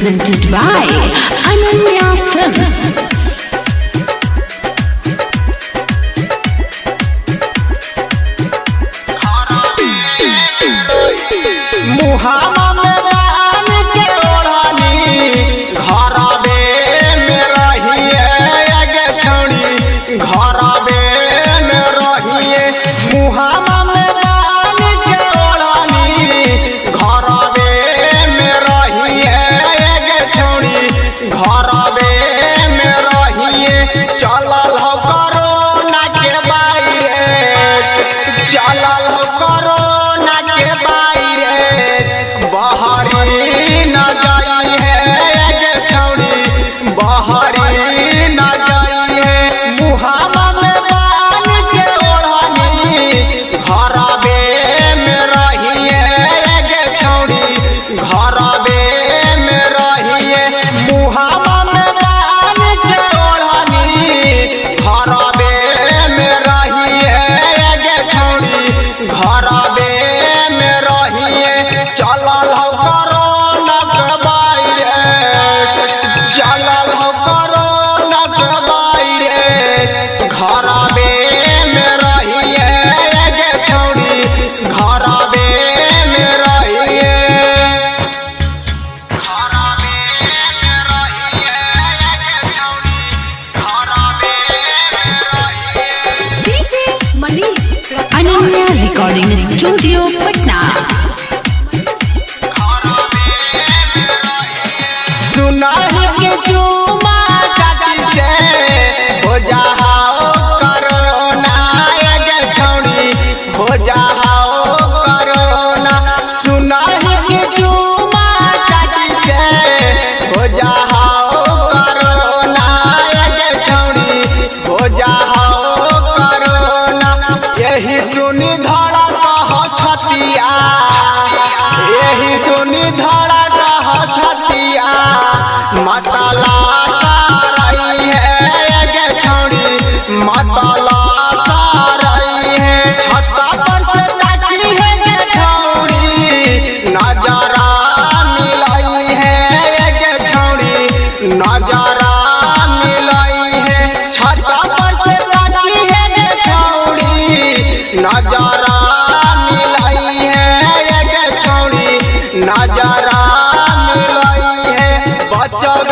presented by Ananya Films. चलल हो corona के वायरस बहरी न जाई है गे छौड़ी बहरी न जाई है मुहावा में बाल के ओढ़नी घरबे में रही है गे छौड़ी घरबे में रही है मुहावा में बाल के ओढ़नी घरबे में रही है गे छौड़ी घरबे में रहिए चलल हो कोरोना के वायरस चलल हो कोरोना के वायरस घरबे में रहिए गे छौड़ी घरबे में रहिए घरबे में रहिए गे छौड़ी घरबे में रहिए DJ Manish Ananya Recording Studio, Patna. सुनाही के चुमा चाची से हो जाओ कोरोना गे छौड़ी हो जाओ कोरोना सुनाही के चुमा चाची से हो जाओ कोरोना गे छौड़ी हो जाओ कोरोना यही सुनी धड़ा कह छतिया यही सुनी धड़ा कह छतिया मतला सारई है गे छौड़ी मतला सारई है छत्ता पर से ताकी है गे छौड़ी नजरा मिलाई है गे छौड़ी नजरा मिलाई है छत्ता पर से ताकी है गे छौड़ी नजरा मिलाई है गे छौड़ी नजरा मिलाई है बचब